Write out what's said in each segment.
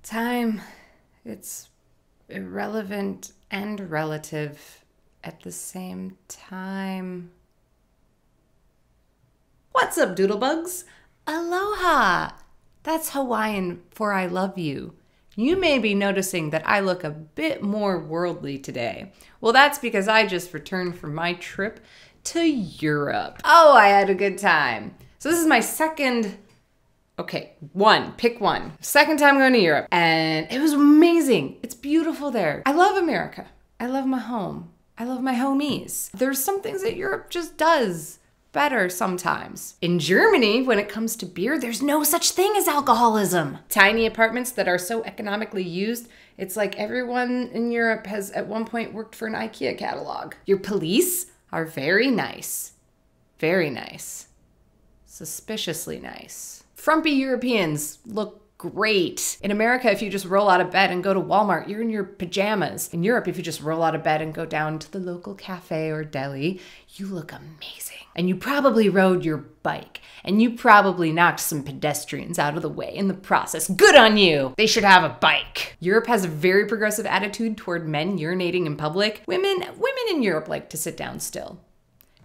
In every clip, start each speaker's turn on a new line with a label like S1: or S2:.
S1: Time, it's irrelevant and relative at the same time. What's up, doodlebugs? Aloha! That's Hawaiian for I love you. You may be noticing that I look a bit more worldly today. Well, that's because I just returned from my trip to Europe. Oh, I had a good time. So this is my second, pick one. Second time going to Europe, and it was amazing. It's beautiful there. I love America. I love my home. I love my homies. There's some things that Europe just does better sometimes. In Germany, when it comes to beer, there's no such thing as alcoholism. Tiny apartments that are so economically used, it's like everyone in Europe has at one point worked for an IKEA catalog. Your police are very nice. Very nice. Suspiciously nice. Frumpy Europeans look great. In America, if you just roll out of bed and go to Walmart, you're in your pajamas. In Europe, if you just roll out of bed and go down to the local cafe or deli, you look amazing. And you probably rode your bike, and you probably knocked some pedestrians out of the way in the process. Good on you! They should have a bike. Europe has a very progressive attitude toward men urinating in public. Women in Europe like to sit down still.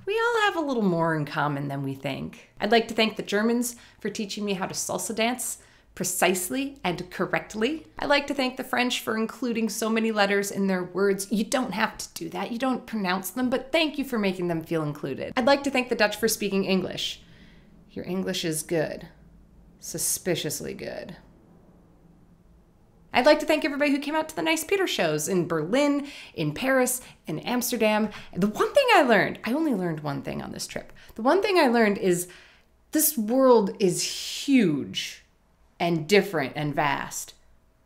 S1: We all have a little more in common than we think. I'd like to thank the Germans for teaching me how to salsa dance precisely and correctly. I'd like to thank the French for including so many letters in their words. You don't have to do that. You don't pronounce them, but thank you for making them feel included. I'd like to thank the Dutch for speaking English. Your English is good. Suspiciously good. I'd like to thank everybody who came out to the Nice Peter shows in Berlin, in Paris, in Amsterdam. The one thing I learned, I only learned one thing on this trip. The one thing I learned is this world is huge and different and vast,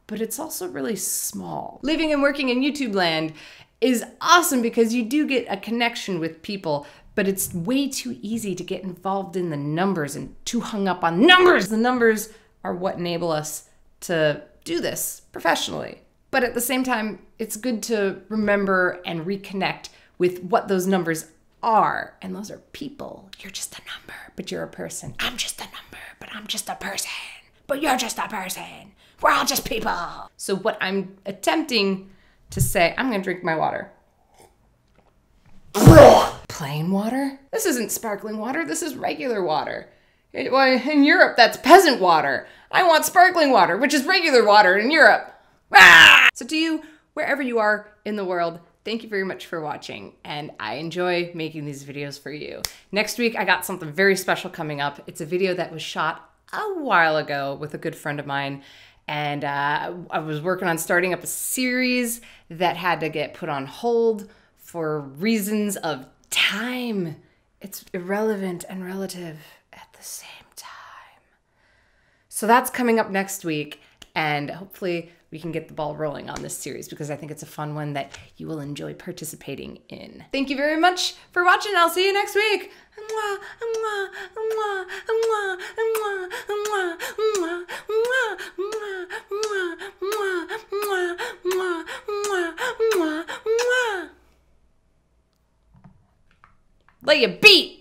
S1: but it's also really small. Living and working in YouTube land is awesome because you do get a connection with people, but it's way too easy to get involved in the numbers and too hung up on numbers. The numbers are what enable us to do this professionally. But at the same time, it's good to remember and reconnect with what those numbers are. And those are people. You're just a number, but you're a person. I'm just a number, but I'm just a person. But you're just a person. We're all just people. So what I'm attempting to say, I'm gonna drink my water. Plain water? This isn't sparkling water, this is regular water. In Europe, that's peasant water. I want sparkling water, which is regular water in Europe. Ah! So to you, wherever you are in the world, thank you very much for watching, and I enjoy making these videos for you. Next week, I got something very special coming up. It's a video that was shot a while ago with a good friend of mine, and I was working on starting up a series that had to get put on hold for reasons of time. It's irrelevant and relative at the same time. So that's coming up next week, and hopefully we can get the ball rolling on this series because I think it's a fun one that you will enjoy participating in. Thank you very much for watching. I'll see you next week. Lay your beat.